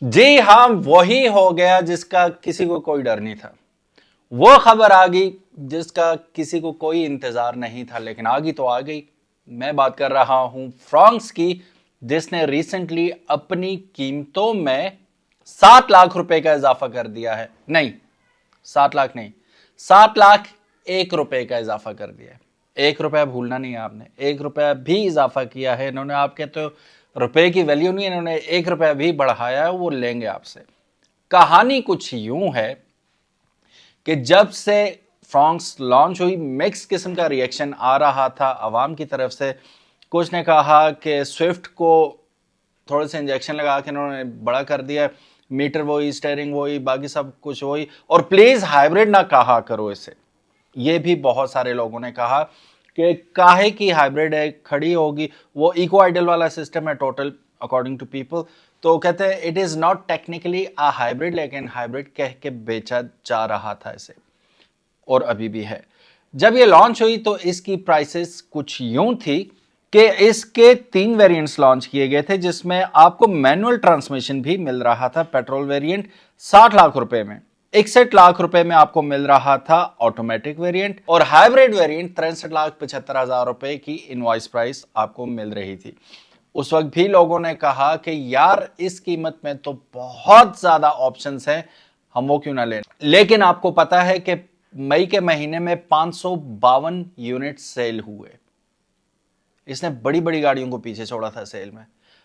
जी हाँ, वही हो गया जिसका किसी को कोई डर नहीं था। वो खबर आ गई जिसका किसी को कोई इंतजार नहीं था, लेकिन आ गई तो आ गई। मैं बात कर रहा हूं फ्रांस की, जिसने रिसेंटली अपनी कीमतों में 7 लाख रुपए का इजाफा कर दिया है। नहीं, 7 लाख नहीं, 7 लाख 1 रुपए का इजाफा कर दिया है। 1 रुपया भूलना नहीं है आपने, 1 रुपया भी इजाफा किया है इन्होंने। आप कहते हो रुपए की वैल्यू नहीं, इन्होंने 1 रुपया भी बढ़ाया है, वो लेंगे आपसे। कहानी कुछ यूं है कि जब से फ्रांस लॉन्च हुई, मिक्स किस्म का रिएक्शन आ रहा था आवाम की तरफ से। कुछ ने कहा कि स्विफ्ट को थोड़े से इंजेक्शन लगा के इन्होंने बड़ा कर दिया, मीटर वही, स्टेयरिंग वही, बाकी सब कुछ वही, और प्लीज हाइब्रिड ना कहा करो इसे। ये भी बहुत सारे लोगों ने कहा कि काहे की हाइब्रिड है, खड़ी होगी, वो इको आइडल वाला सिस्टम है टोटल अकॉर्डिंग टू पीपल। तो कहते हैं it is not technically a hybrid, लेकिन हाइब्रिड कह के बेचा जा रहा था इसे, और अभी भी है। जब ये लॉन्च हुई तो इसकी प्राइसेस कुछ यूं थी कि इसके 3 वेरिएंट्स लॉन्च किए गए थे, जिसमें आपको मैनुअल ट्रांसमिशन भी मिल रहा था। पेट्रोल वेरिएंट 60 लाख रुपए में, 61 लाख रुपए में आपको मिल रहा था ऑटोमेटिक वेरिएंट, और हाइब्रिड वेरिएंट 63,75,000 रुपए की इनवॉइस प्राइस आपको मिल रही थी। उस वक्त भी लोगों ने कहा कि यार इस कीमत में तो बहुत ज्यादा ऑप्शंस हैं, हम वो क्यों ना लें। लेकिन आपको पता है कि मई के महीने में 552 यूनिट सेल हुए। इसने बड़ी बड़ी गाड़ियों को पीछे छोड़ा था सेल में।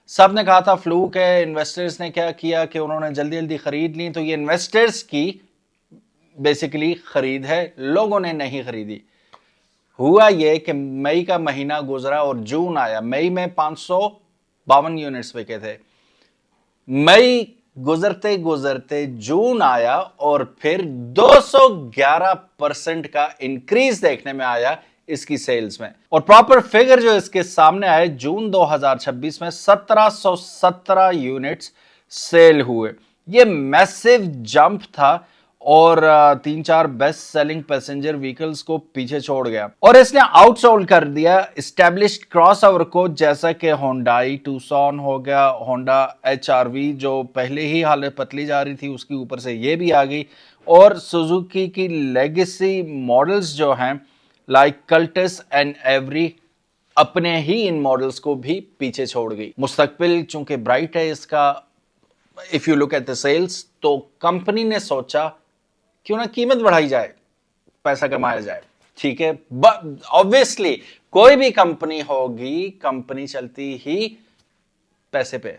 सब ने कहा था फ्लूक है। इन्वेस्टर्स ने क्या किया कि उन्होंने जल्दी जल्दी खरीद ली। तो ये इन्वेस्टर्स की बेसिकली खरीद है, लोगों ने नहीं खरीदी। हुआ ये कि मई का महीना गुजरा और जून आया। मई में 552 यूनिट्स बिके थे। मई गुजरते गुजरते जून आया और फिर 211% का इंक्रीज देखने में आया इसकी सेल्स में। और प्रॉपर फिगर जो इसके सामने आए, जून 2026 में 1717 यूनिट्स सेल हुए। ये मैसिव जंप था और 3-4 बेस्ट सेलिंग पैसेंजर व्हीकल्स को पीछे छोड़ गया, और इसने आउटसोल्ड कर दिया स्टैब्लिश्ड क्रॉसओवर को, जैसा कि होंडाई टूसॉन हो गया, होंडा HRV जो पहले ही हालत पतली जा रही थी उसकी ऊपर से ये भी आ गई, और सुजुकी की लेगेसी मॉडल्स जो हैं लाइक कल्टस एंड एवरी अपने ही इन मॉडल्स को भी पीछे छोड़ गई। मुस्तकबिल चूंकि ब्राइट है इसका, if you look at the sales, तो कंपनी ने सोचा क्यों ना कीमत बढ़ाई जाए, पैसा कमाया जाए। ठीक है, ऑब्वियसली कोई भी कंपनी होगी, कंपनी चलती ही पैसे पे।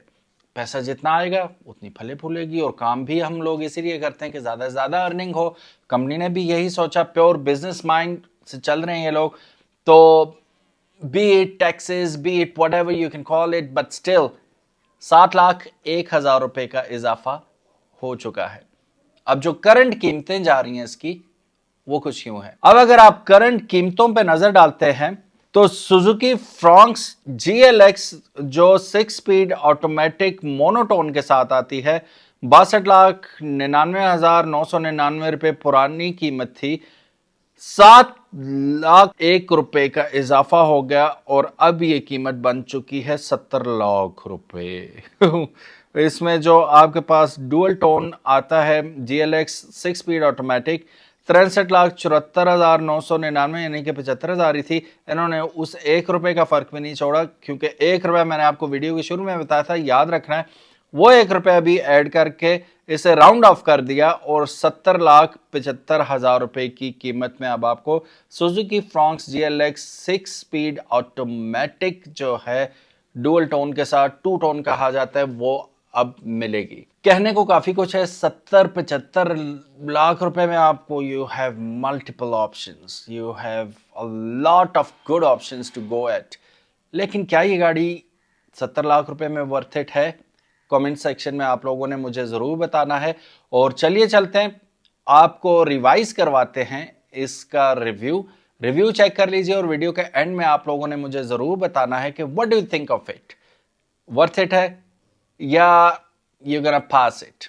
पैसा जितना आएगा उतनी फले फूलेगी, और काम भी हम लोग इसीलिए करते हैं कि ज्यादा से ज्यादा अर्निंग हो। कंपनी ने भी यही सोचा, प्योर बिजनेस माइंड से चल रहे हैं ये लोग। तो B it taxes, B it what ever you can call it, but still 7,01,000 रुपए का इजाफा हो चुका है। अब जो करंट कीमतें जा रही हैं इसकी, वो कुछ यूं है। अब अगर आप करंट कीमतों पे नजर डालते हैं तो सुजुकी फ्रॉन्क्स GLX जो 6 स्पीड ऑटोमेटिक मोनोटोन के साथ आती है, 62,99,999 रुपए पुरानी कीमत थी। 7 लाख 1 रुपए का इजाफा हो गया और अब ये कीमत बन चुकी है 70 लाख रुपए। इसमें जो आपके पास डुअल टोन आता है GLX 6 स्पीड ऑटोमेटिक, 63,74,999 यानी कि 75,000 ही थी। इन्होंने उस 1 रुपए का फर्क भी नहीं छोड़ा, क्योंकि 1 रुपया मैंने आपको वीडियो के शुरू में बताया था, याद रखना है। वो 1 रुपया भी ऐड करके इसे राउंड ऑफ कर दिया और 70,75,000 रुपए की कीमत में अब आपको Suzuki Fronx GLX 6 speed automatic जो है डुअल टोन के साथ, 2 टोन कहा जाता है, वो अब मिलेगी। कहने को काफी कुछ है, 70-75 लाख रुपए में आपको you have multiple options, you have a lot of good options to go at. लेकिन क्या ये गाड़ी 70 लाख रुपए में वर्थ इट है? कमेंट सेक्शन में आप लोगों ने मुझे जरूर बताना है। और चलिए चलते हैं, आपको रिवाइज करवाते हैं इसका रिव्यू चेक कर लीजिए, और वीडियो के एंड में आप लोगों ने मुझे जरूर बताना है कि what do you think of it, worth it है या you gonna pass it.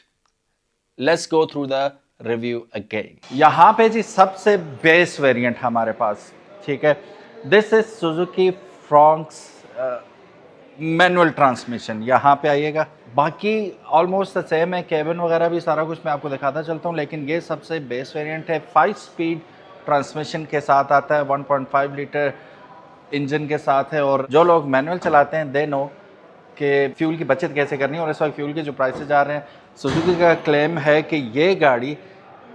Let's go through the review again. यहां पे जी सबसे बेस वेरिएंट हमारे पास, ठीक है, this is Suzuki Fronx manual transmission, यहाँ पे आइएगा। बाकी ऑलमोस्ट द सेम है, केबिन वगैरह भी सारा कुछ मैं आपको दिखाता चलता हूँ, लेकिन ये सबसे बेस वेरिएंट है। 5 स्पीड ट्रांसमिशन के साथ आता है, 1.5 लीटर इंजन के साथ है। और जो लोग मैनुअल चलाते हैं दे नो कि फ्यूल की बचत कैसे करनी है। और इस वक्त फ्यूल के जो प्राइसेज आ रहे हैं, सुजुकी का क्लेम है कि ये गाड़ी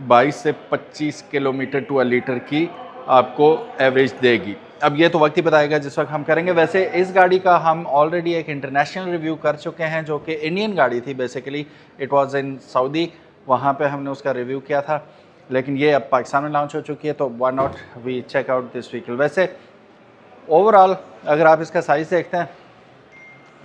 22 से 25 किलोमीटर टू लीटर की आपको एवरेज देगी। अब ये तो वक्त ही बताएगा जिस वक्त हम करेंगे। वैसे इस गाड़ी का हम ऑलरेडी एक इंटरनेशनल रिव्यू कर चुके हैं, जो कि इंडियन गाड़ी थी basically, it was in Saudi, वहाँ पे हमने उसका रिव्यू किया था। लेकिन ये अब पाकिस्तान में लॉन्च हो चुकी है, तो why not we check out this vehicle. वैसे ओवरऑल अगर आप इसका साइज़ देखते हैं,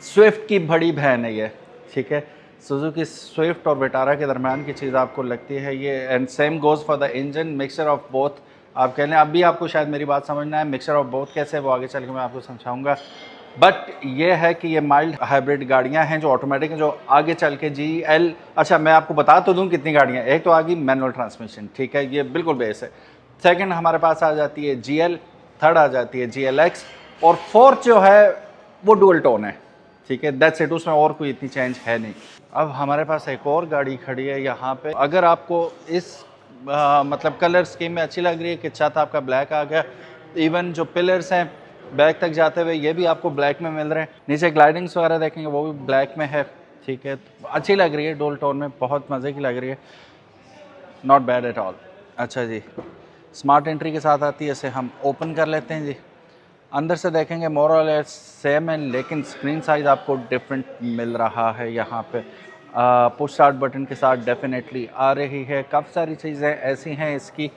स्विफ्ट की बड़ी बहन है ये, ठीक है। सुजुकी स्विफ्ट और विटारा के दरमियान की चीज़ आपको लगती है ये। And same goes for the engine, mixture of both आप कह लें। अब भी आपको शायद मेरी बात समझना है, मिक्सचर ऑफ बोथ कैसे है वो आगे चल के मैं आपको समझाऊंगा। बट ये है कि ये माइल्ड हाइब्रिड गाड़ियां हैं जो ऑटोमेटिक हैं, जो आगे चल के GL, अच्छा मैं आपको बता तो दूं कितनी गाड़ियां। एक तो आ गई मैनुअल ट्रांसमिशन, ठीक है, ये बिल्कुल बेस है। सेकंड हमारे पास आ जाती है GL, थर्ड आ जाती है GLX, और फोर्थ जो है वो डुअल टोन है, ठीक है। दैट्स इट, उसमें और कोई इतनी चेंज है नहीं। अब हमारे पास एक और गाड़ी खड़ी है यहाँ पे। अगर आपको इस मतलब कलर स्कीम में अच्छी लग रही है कि छत आपका ब्लैक आ गया, इवन जो पिलर्स हैं बैक तक जाते हुए ये भी आपको ब्लैक में मिल रहे हैं, नीचे ग्लाइडिंग्स वगैरह देखेंगे वो भी ब्लैक में है, ठीक है। तो अच्छी लग रही है, डोल टोन में बहुत मज़े की लग रही है, नॉट बैड एट ऑल। अच्छा जी, स्मार्ट एंट्री के साथ आती है, इसे हम ओपन कर लेते हैं जी। अंदर से देखेंगे मोर और लेस सेम है, लेकिन स्क्रीन साइज़ आपको डिफरेंट मिल रहा है यहाँ पे। पुश स्टार्ट बटन के साथ डेफिनेटली आ रही है। काफ़ी सारी चीज़ें ऐसी हैं इसकी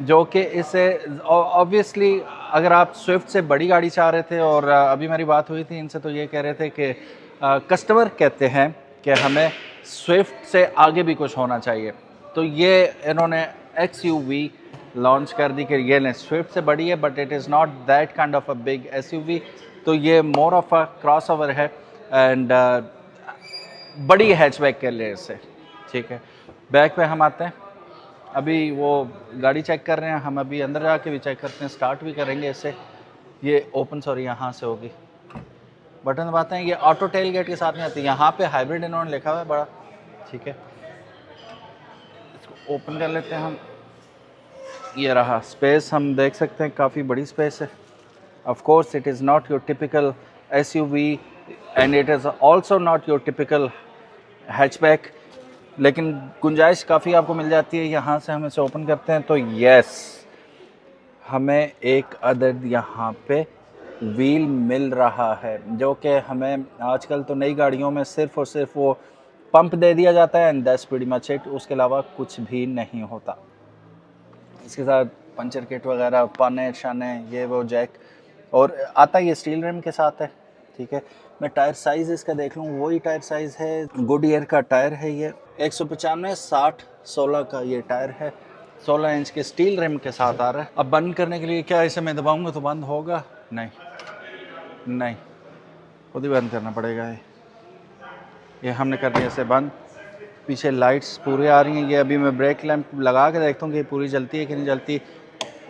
जो कि इसे ऑब्वियसली अगर आप स्विफ्ट से बड़ी गाड़ी चाह रहे थे, और अभी मेरी बात हुई थी इनसे तो ये कह रहे थे कि कस्टमर कहते हैं कि हमें स्विफ्ट से आगे भी कुछ होना चाहिए, तो ये इन्होंने XUV लॉन्च कर दी कि ये नहीं स्विफ्ट से बड़ी है, but it is not that kind of a big SUV, तो ये मोर ऑफ अ क्रॉसओवर है एंड बड़ी हैचबैक के लिए इसे, ठीक है। बैक पे हम आते हैं, अभी वो गाड़ी चेक कर रहे हैं, हम अभी अंदर जाके भी चेक करते हैं, स्टार्ट भी करेंगे इसे। ये ओपन, सॉरी यहाँ से होगी, बटन दबाते हैं। ये ऑटो टेल गेट के साथ नहीं आती, यहाँ पे हाइब्रिड इन्होंने लिखा हुआ है बड़ा, ठीक है। इसको ओपन कर लेते हैं हम, ये रहा स्पेस, हम देख सकते हैं काफ़ी बड़ी स्पेस है। Of course it is not your typical SUV and it is also not your typical hatchback, लेकिन गुंजाइश काफ़ी आपको मिल जाती है। यहाँ से हम इसे ओपन करते हैं तो यस, हमें एक अदद यहाँ पे व्हील मिल रहा है, जो कि हमें आजकल तो नई गाड़ियों में सिर्फ़ और सिर्फ वो पंप दे दिया जाता है and that's pretty much it, उसके अलावा कुछ भी नहीं होता। इसके साथ पंचर किट वगैरह, पाने शाने, ये वो जैक, और आता ये स्टील रिम के साथ है, ठीक है। मैं टायर साइज़ इसका देख लूँ, वही टायर साइज़ है, गुडियर का टायर है ये, 195/60/16 का ये टायर है, 16 इंच के स्टील रिम के साथ आ रहा है। अब बंद करने के लिए क्या इसे मैं दबाऊंगा तो बंद होगा? नहीं नहीं, खुद ही बंद करना पड़ेगा। ये हमने कर दिया इसे बंद। पीछे लाइट्स पूरी आ रही हैं। ये अभी मैं ब्रेक लैंप लगा के देखता हूँ कि पूरी जलती है कि नहीं जलती।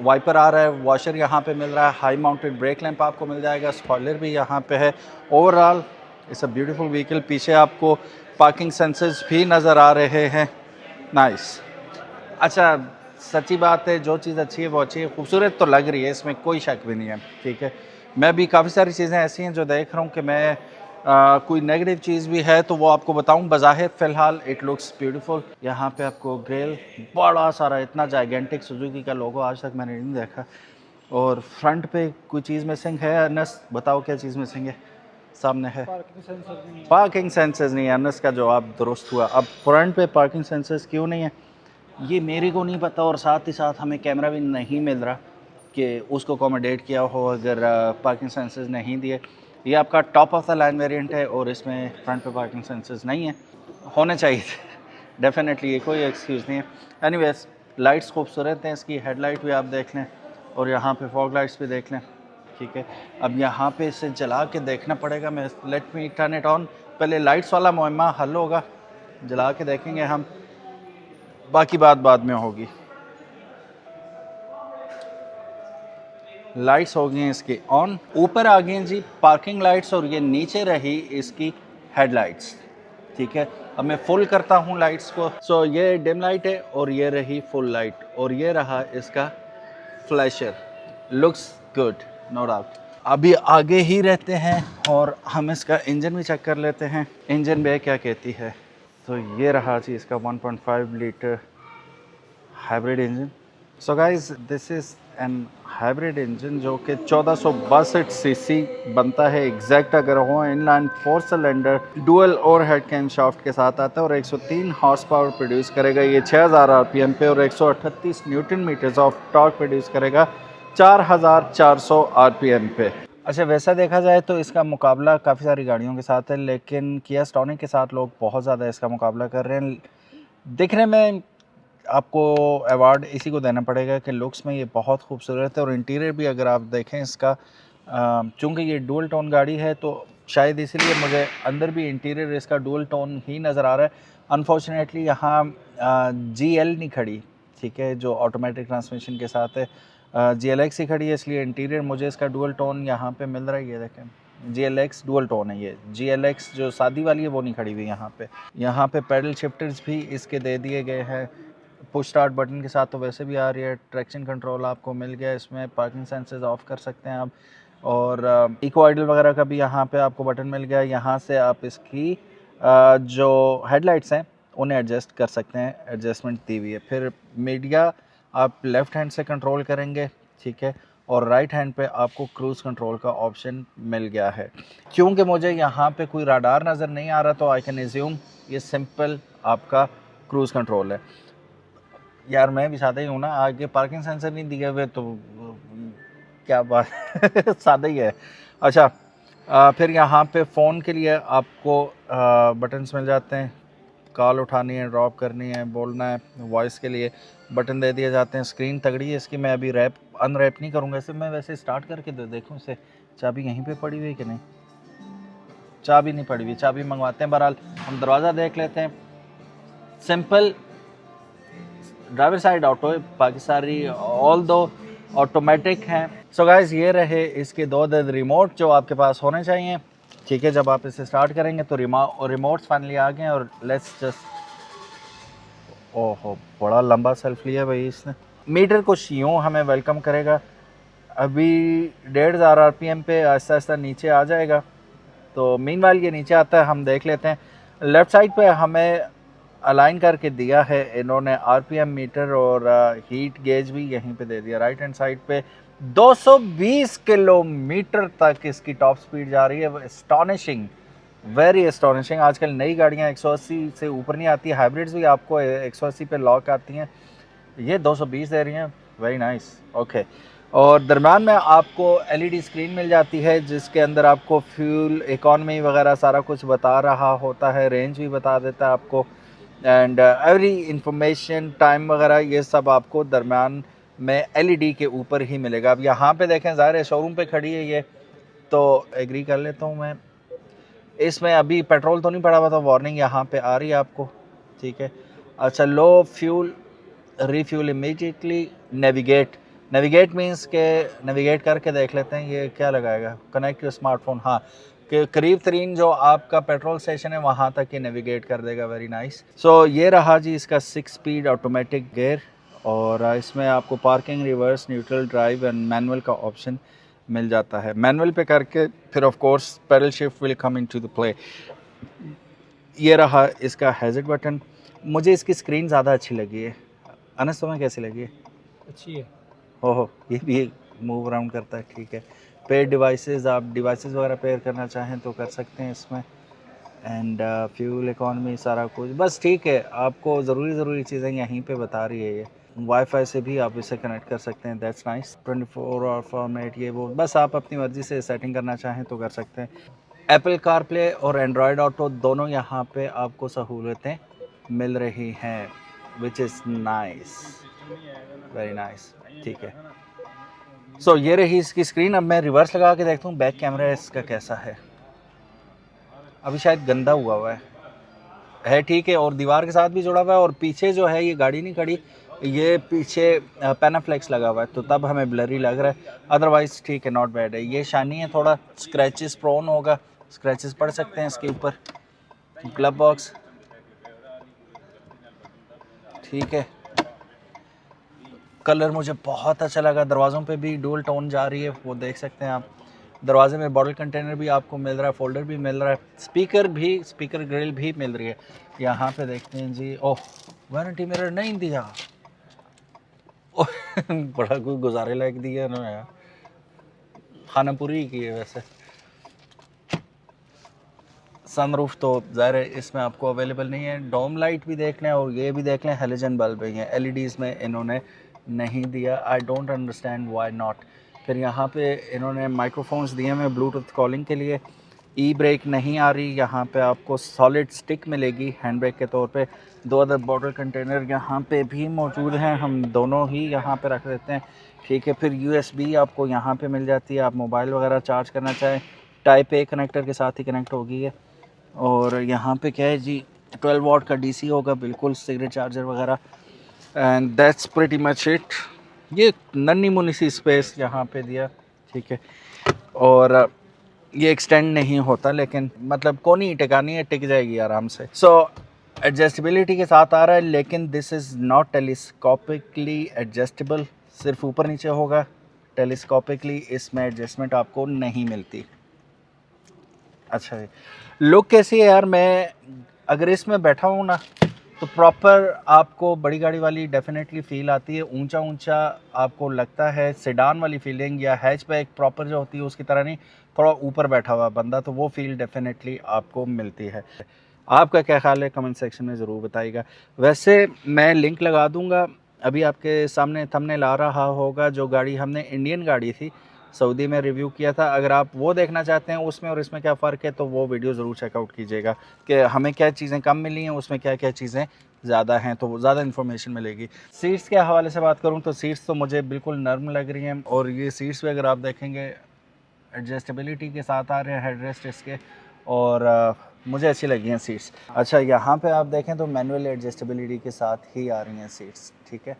वाइपर आ रहा है, वॉशर यहाँ पे मिल रहा है, हाई माउंटेड ब्रेक लैंप आपको मिल जाएगा, स्पॉइलर भी यहाँ पे है। Overall it's a beautiful vehicle. पीछे आपको पार्किंग सेंसर्स भी नज़र आ रहे हैं, नाइस। अच्छा, सच्ची बात है, जो चीज़ अच्छी है वो अच्छी है, खूबसूरत तो लग रही है, इसमें कोई शक भी नहीं है, ठीक है। मैं भी काफ़ी सारी चीज़ें ऐसी हैं जो देख रहा हूँ कि मैं कोई नेगेटिव चीज़ भी है तो वो आपको बताऊँ। बज़ाहिर फ़िलहाल इट लुक्स ब्यूटीफुल। यहाँ पे आपको ग्रिल बड़ा सारा, इतना जाइगेंटिक सुजुकी का लोगो आज तक मैंने नहीं देखा। और फ्रंट पे कोई चीज़ मिसिंग है अनस? बताओ क्या चीज़ मिसिंग है? सामने है पार्किंग सेंसर्स नहीं है। अनस का जवाब दुरुस्त हुआ। अब फ्रंट पे पार्किंग सेंसर्स क्यों नहीं है ये मेरे को नहीं पता, और साथ ही साथ हमें कैमरा भी नहीं मिल रहा कि उसको अकोमोडेट किया हो अगर पार्किंग सेंसर्स नहीं दिए। ये आपका top of the line variant है और इसमें फ्रंट पे पार्किंग सेंसर्स नहीं है, होने चाहिए थे डेफिनेटली, ये कोई एक्सक्यूज़ नहीं है। एनीवेज, लाइट्स खूबसूरत हैं, इसकी हेडलाइट भी आप देख लें और यहाँ पे फॉग लाइट्स भी देख लें, ठीक है। अब यहाँ पे इसे जला के देखना पड़ेगा। मैं let me turn it on, पहले लाइट्स वाला मुअम्मा हल होगा, जला के देखेंगे हम, बाकी बात बाद में होगी। लाइट्स हो गई हैं इसकी ऑन, ऊपर आ गई हैं जी पार्किंग लाइट्स और ये नीचे रही इसकी हेडलाइट्स। ठीक है, अब मैं फुल करता हूँ लाइट्स को। सो ये डिम लाइट है और ये रही फुल लाइट और ये रहा इसका flasher. Looks good, no doubt. अभी आगे ही रहते हैं और हम इसका इंजन भी चेक कर लेते हैं, इंजन पे क्या कहती है। तो ये रहा जी इसका 1.5 litre hybrid engine. So guys this is an hybrid engine जो कि 1462 सीसी बनता है एग्जैक्ट। अगर हो inline 4 cylinder dual overhead camshaft के साथ आता है और 103 हॉर्स पावर प्रोड्यूस करेगा ये 6000 आरपीएम पे और 138 newton metres of torque produce करेगा 4400 आरपीएम पे। अच्छा, वैसा देखा जाए तो इसका मुकाबला काफ़ी सारी गाड़ियों के साथ है, लेकिन किया स्टॉनिक के साथ लोग बहुत ज़्यादा इसका मुकाबला कर रहे हैं। दिखने में आपको अवार्ड इसी को देना पड़ेगा कि लुक्स में ये बहुत खूबसूरत है और इंटीरियर भी अगर आप देखें इसका, चूँकि ये डुअल टोन गाड़ी है तो शायद इसीलिए मुझे अंदर भी इंटीरियर इसका डुअल टोन ही नज़र आ रहा है। अनफॉर्चुनेटली यहाँ GL नहीं खड़ी, ठीक है, जो ऑटोमेटिक ट्रांसमिशन के साथ है, GLX ही खड़ी है, इसलिए इंटीरियर मुझे इसका डुअल टोन यहाँ पे मिल रहा है। ये देखें GLX डुअल टोन है, ये GLX जो सादी वाली है वो नहीं खड़ी हुई यहाँ पे। यहाँ पे पैडल शिफ्टर्स भी इसके दे दिए गए हैं पुश स्टार्ट बटन के साथ, तो वैसे भी आ रही है। ट्रैक्शन कंट्रोल आपको मिल गया इसमें, पार्किंग सेंसर्स ऑफ कर सकते हैं आप और इको आइडल वगैरह का भी यहाँ पे आपको बटन मिल गया। यहाँ से आप इसकी जो हेडलाइट्स हैं उन्हें एडजस्ट कर सकते हैं, एडजस्टमेंट दी हुई है। फिर मीडिया आप लेफ़्ट हैंड से कंट्रोल करेंगे, ठीक है, और राइट हैंड पे आपको क्रूज़ कंट्रोल का ऑप्शन मिल गया है। क्योंकि मुझे यहाँ पे कोई राडार नज़र नहीं आ रहा तो आई कैन एज्यूम ये सिंपल आपका क्रूज़ कंट्रोल है। यार मैं भी सादा ही हूँ ना, आगे पार्किंग सेंसर नहीं दिए हुए तो क्या बात सादा ही है। अच्छा, फिर यहाँ पे फ़ोन के लिए आपको बटन्स मिल जाते हैं, कॉल उठानी है, ड्रॉप करनी है, बोलना है, वॉइस के लिए बटन दे दिए जाते हैं। स्क्रीन तगड़ी है इसकी, मैं अभी अनरैप नहीं करूँगा इसे, मैं वैसे स्टार्ट करके देखूँ इसे। चाबी यहीं पे पड़ी हुई है कि नहीं? चाबी नहीं पड़ी हुई, चाबी मंगवाते हैं। बहरहाल हम दरवाज़ा देख लेते हैं। सिंपल ड्राइवर साइड ऑटो है, बाकी सारी ऑल दो ऑटोमेटिक हैं। सो गाइस ये रहे इसके दो रिमोट जो आपके पास होने चाहिए, ठीक है। जब आप इसे स्टार्ट करेंगे तो रिमोट्स फाइनली आ गए और लेट्स जस्ट, ओहो बड़ा लंबा सेल्फ लिया भाई इसने। मीटर कुछ यूँ हमें वेलकम करेगा। अभी 1500 आरपीएम पे आहिस्ता आहिस्ता नीचे आ जाएगा। तो मीनवाइल ये नीचे आता है, हम देख लेते हैं। लेफ़्ट साइड पे हमें अलाइन करके दिया है इन्होंने आरपीएम मीटर और हीट गेज भी यहीं पे दे दिया। राइट हैंड साइड पे 220 किलोमीटर तक इसकी टॉप स्पीड जा रही है। Astonishing, very astonishing. आजकल नई गाड़ियां 180 से ऊपर नहीं आती, हाइब्रिड्स भी आपको 180 पे लॉक आती हैं, ये 220 दे रही हैं। Very nice, okay. और दरम्यान में आपको एलईडी स्क्रीन मिल जाती है जिसके अंदर आपको फ्यूल इकॉनमी वगैरह सारा कुछ बता रहा होता है, रेंज भी बता देता है आपको, एंड एवरी इंफॉर्मेशन टाइम वगैरह ये सब आपको दरम्यान में एलईडी के ऊपर ही मिलेगा। अब यहाँ पे देखें, ज़ाहिर है शोरूम पे खड़ी है ये, तो एग्री कर लेता हूँ मैं। इसमें अभी पेट्रोल तो नहीं पड़ा हुआ, तो वार्निंग यहाँ पे आ रही है आपको, ठीक है। अच्छा, low fuel, refuel immediately, navigate means के नेविगेट करके देख लेते हैं ये क्या लगाएगा। कनेक्ट योर स्मार्टफोन, हाँ, कि करीब तरीन जो आपका पेट्रोल स्टेशन है वहाँ तक ये नेविगेट कर देगा। Very nice. सो ये रहा जी इसका 6 स्पीड ऑटोमेटिक गियर और इसमें आपको parking, reverse, neutral, drive and manual का ऑप्शन मिल जाता है। मैनुअल पे करके फिर of course paddle shift will come into the play. ये रहा इसका हैज़र्ड बटन। मुझे इसकी स्क्रीन ज़्यादा अच्छी लगी है। अनस तुम्हें कैसी लगी है? अच्छी है। ओहो, ये भी मूव अराउंड करता है, ठीक है। पेयर डिवाइसेस, आप डिवाइसेस वगैरह पेयर करना चाहें तो कर सकते हैं इसमें। एंड फ्यूल इकॉनमी सारा कुछ बस ठीक है, आपको ज़रूरी चीज़ें यहीं पे बता रही है ये। वाईफाई से भी आप इसे कनेक्ट कर सकते हैं, दैट्स नाइस। 24 आवर फॉर्मेट, ये वो बस आप अपनी मर्ज़ी से सेटिंग करना चाहें तो कर सकते हैं। एप्पल कारप्ले और एंड्रॉयड ऑटो दोनों यहाँ पे आपको सहूलतें मिल रही हैं, which is nice, very nice, ठीक है। सो ये रही इसकी स्क्रीन। अब मैं रिवर्स लगा के देखता हूँ बैक कैमरा इसका कैसा है। अभी शायद गंदा हुआ है ठीक है, और दीवार के साथ भी जुड़ा हुआ है और पीछे जो है ये गाड़ी नहीं खड़ी, ये पीछे पैनाफ्लेक्स लगा हुआ है तो तब हमें ब्लरी लग रहा है, अदरवाइज़ ठीक है, नॉट बैड है। ये शानी है, थोड़ा स्क्रैचेस प्रोन होगा, स्क्रैचेस पड़ सकते हैं इसके ऊपर। ग्लव बॉक्स ठीक है, कलर मुझे बहुत अच्छा लगा। दरवाज़ों पे भी डुअल टोन जा रही है, वो देख सकते हैं आप। दरवाजे में बॉटल कंटेनर भी आपको मिल रहा है, फोल्डर भी मिल रहा है, स्पीकर ग्रिल भी मिल रही है। यहाँ पे देखते हैं जी, ओह वारंटी मिरर नहीं दिया। बड़ा कोई गुजारे लायक दिया इन्होंने यार, खाना पूरी की है वैसे। सनरूफ तो ज़ाहिर है इसमें आपको अवेलेबल नहीं है। डोम लाइट भी देख लें और ये भी देख लें, हेलोजन बल्ब है, एलईडीज़ में इन्होंने नहीं दिया। I don't understand why not. फिर यहाँ पे इन्होंने माइक्रोफोन्स दिए हैं ब्लूटूथ कॉलिंग के लिए। ई ब्रेक नहीं आ रही, यहाँ पे आपको सॉलिड स्टिक मिलेगी हैंड ब्रेक के तौर पे। 2 अदर बॉटल कंटेनर यहाँ पे भी मौजूद हैं, हम दोनों ही यहाँ पे रख देते हैं, ठीक है। फिर USB आपको यहाँ पे मिल जाती है, आप मोबाइल वगैरह चार्ज करना चाहें टाइप A कनेक्टर के साथ ही कनेक्ट होगी है। और यहाँ पे क्या है जी, 12 वॉट का DC होगा बिल्कुल, सिगरेट चार्जर वगैरह, and that's pretty much it. ये नन्ही मुन्नी सी स्पेस यहाँ पे दिया, ठीक है। और ये एक्सटेंड नहीं होता, लेकिन मतलब कोनी टिकानी है, टिक जाएगी आराम से। सो एडजस्टेबिलिटी के साथ आ रहा है, लेकिन दिस इज़ नॉट टेलीस्कोपिकली एडजस्टेबल, सिर्फ ऊपर नीचे होगा। टेलीस्कोपिकली इसमें एडजस्टमेंट आपको नहीं मिलती। अच्छा जी, लुक कैसी है यार? मैं अगर इसमें बैठा हूँ ना तो प्रॉपर आपको बड़ी गाड़ी वाली डेफिनेटली फ़ील आती है, ऊंचा ऊंचा आपको लगता है, सेडान वाली फीलिंग या हैचबैक प्रॉपर जो होती है उसकी तरह नहीं, थोड़ा ऊपर बैठा हुआ बंदा, तो वो फील डेफिनेटली आपको मिलती है। आपका क्या ख्याल है कमेंट सेक्शन में ज़रूर बताइएगा। वैसे मैं लिंक लगा दूंगा, अभी आपके सामने थंबनेल आ रहा होगा, जो गाड़ी हमने इंडियन गाड़ी थी सऊदी में रिव्यू किया था। अगर आप वो देखना चाहते हैं उसमें और इसमें क्या फ़र्क है, तो वो वीडियो ज़रूर चेकआउट कीजिएगा कि हमें क्या चीज़ें कम मिली हैं, उसमें क्या क्या चीज़ें ज़्यादा हैं, तो ज़्यादा इन्फॉर्मेशन मिलेगी। सीट्स के हवाले से बात करूँ तो सीट्स तो मुझे बिल्कुल नर्म लग रही हैं, और ये सीट्स भी अगर आप देखेंगे एडजस्टेबिलिटी के साथ आ रहे हैं, हेडरेस्ट इसके, और मुझे अच्छी लगी हैं सीट्स। अच्छा, यहाँ पे आप देखें तो मैनुअल एडजस्टेबिलिटी के साथ ही आ रही हैं सीट्स, ठीक है।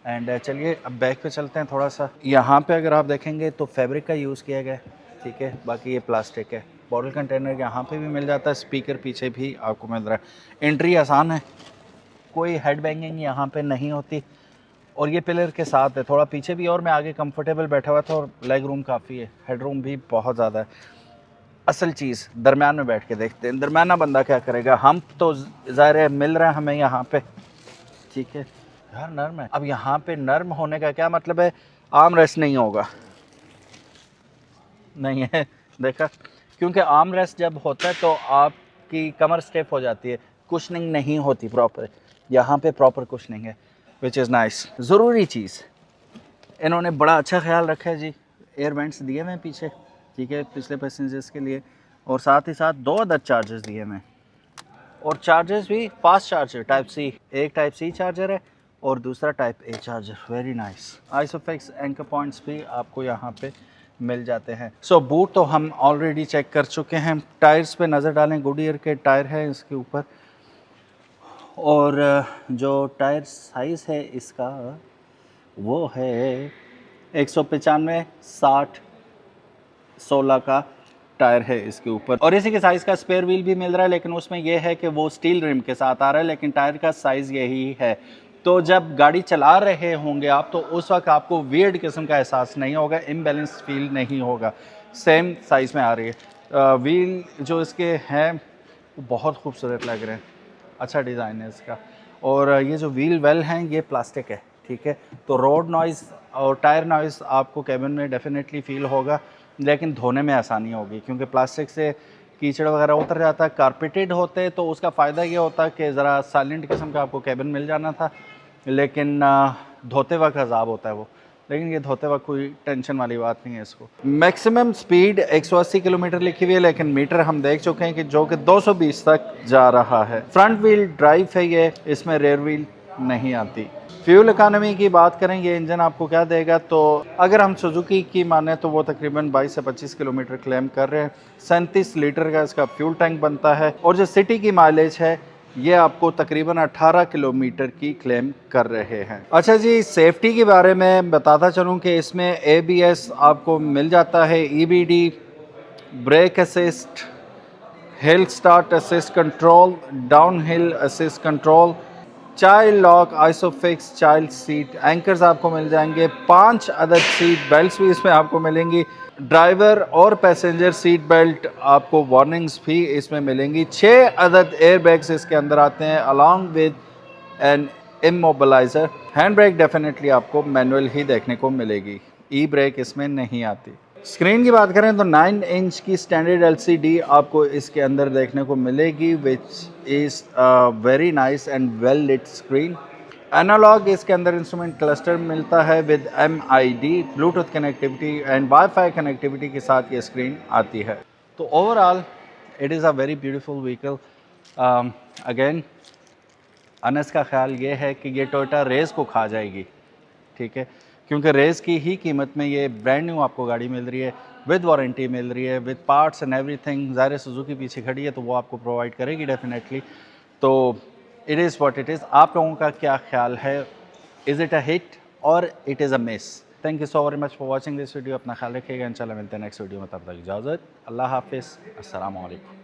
एंड चलिए अब बैक पे चलते हैं थोड़ा सा। यहाँ पे अगर आप देखेंगे तो फैब्रिक का यूज़ किया गया है, ठीक है, बाकी ये प्लास्टिक है। बॉटल कंटेनर यहाँ पे भी मिल जाता है, स्पीकर पीछे भी आपको मिल रहा है। एंट्री आसान है, कोई हेड बैंगिंग यहाँ पे नहीं होती, और ये पिलर के साथ है। थोड़ा पीछे भी और मैं आगे कंफर्टेबल बैठा हुआ था, और लेग रूम काफ़ी है, हेड रूम भी बहुत ज़्यादा है। असल चीज़ दरम्यान में बैठ के देखते हैं, दरम्याना बंदा क्या करेगा। हम तो ज़ाहिर है मिल रहा है हमें यहाँ पे, ठीक है यार, नर्म है। अब यहाँ पे नर्म होने का क्या मतलब है, आर्म रेस्ट नहीं होगा, नहीं है, देखा, क्योंकि आर्म रेस्ट जब होता है तो आपकी कमर स्टिफ हो जाती है, कुशनिंग नहीं होती प्रॉपर। यहाँ पे प्रॉपर कुशनिंग है, विच इज़ नाइस। ज़रूरी चीज़ इन्होंने बड़ा अच्छा ख्याल रखा है जी। एयर वेंट्स दिए हुए हैं पीछे, ठीक है, पिछले पैसेंजर्स के लिए, और साथ ही साथ 2 अदर चार्जर्स दिए हुए हैं, और चार्जर्स भी फास्ट चार्जर टाइप सी, एक टाइप सी चार्जर है और दूसरा type A charger. Very nice. Isofix anchor points भी आपको यहाँ पे मिल जाते हैं। सो बूट तो हम ऑलरेडी चेक कर चुके हैं। टायर्स पे नज़र डालें, गुडियर के टायर है इसके ऊपर, और जो टायर साइज़ है इसका वो है 195 60 16 का टायर है इसके ऊपर, और इसी के साइज़ का स्पेयर व्हील भी मिल रहा है, लेकिन उसमें यह है कि वो स्टील रिम के साथ आ रहा है, लेकिन टायर का साइज़ यही है। तो जब गाड़ी चला रहे होंगे आप, तो उस वक्त आपको वियर्ड किस्म का एहसास नहीं होगा, इम्बैलेंस फील नहीं होगा, सेम साइज़ में आ रही है। व्हील जो इसके हैं वो बहुत खूबसूरत लग रहे हैं, अच्छा डिज़ाइन है इसका। और ये जो व्हील वेल हैं ये प्लास्टिक है, ठीक है, तो रोड नॉइज़ और टायर नॉइज़ आपको कैबिन में डेफिनेटली फ़ील होगा, लेकिन धोने में आसानी होगी, क्योंकि प्लास्टिक से कीचड़ वगैरह उतर जाता है। कारपेटेड होते तो उसका फ़ायदा ये होता कि ज़रा साइलेंट किस्म का आपको कैबिन मिल जाना था, लेकिन धोते वक्त अजाब होता है वो, लेकिन ये धोते वक्त कोई टेंशन वाली बात नहीं है इसको। मैक्सिमम स्पीड 180 किलोमीटर लिखी हुई है, लेकिन मीटर हम देख चुके हैं कि जो कि 220 तक जा रहा है। फ्रंट व्हील ड्राइव है ये, इसमें रेयर व्हील नहीं आती। फ्यूल इकानमी की बात करें, ये इंजन आपको क्या देगा, तो अगर हम सुजुकी की माने तो वो तकरीबन 22 से 25 किलोमीटर क्लेम कर रहे हैं। 37 लीटर का इसका फ्यूल टैंक बनता है, और जो सिटी की माइलेज है ये आपको तकरीबन 18 किलोमीटर की क्लेम कर रहे हैं। अच्छा जी, सेफ्टी के बारे में बताता चलूँ कि इसमें ABS आपको मिल जाता है, EBD, brake assist, hill start assist control, down hill assist control, child lock, isofix, child seat, anchors आपको मिल जाएंगे, 5 अदद सीट बेल्ट्स भी इसमें आपको मिलेंगी, ड्राइवर और पैसेंजर सीट बेल्ट आपको वार्निंग्स भी इसमें मिलेंगी, 6 अदद एयर बैग्स इसके अंदर आते हैं along with an immobiliser. Hand brake definitely आपको मैनुअल ही देखने को मिलेगी, ई ब्रेक इसमें नहीं आती। स्क्रीन की बात करें तो 9 इंच की स्टैंडर्ड LCD आपको इसके अंदर देखने को मिलेगी, which is very nice and well lit screen. Analogue इसके अंदर इंस्ट्रूमेंट क्लस्टर मिलता है with MID, Bluetooth connectivity and wifi connectivity के साथ ये स्क्रीन आती है। तो overall it is a very beautiful vehicle. Again अनस का ख्याल ये है कि ये टोयोटा रेस को खा जाएगी, ठीक है, क्योंकि रेस की ही कीमत में ये ब्रांड न्यू आपको गाड़ी मिल रही है, विद वारंटी मिल रही है, विद पार्ट्स एंड एवरीथिंग। ज़ाहिर सुजुकी पीछे खड़ी है तो वो आपको प्रोवाइड करेगी डेफिनेटली। तो it is what it is. आप लोगों का क्या ख्याल है, इज़ इट अ हिट और it is a miss? Thank you so very much for watching this video. अपना ख्याल रखिएगा, इंशाल्लाह मिलते हैं नेक्स्ट वीडियो में, तब तक इजाज़त, अल्लाह हाफिज़, अस्सलाम वालेकुम।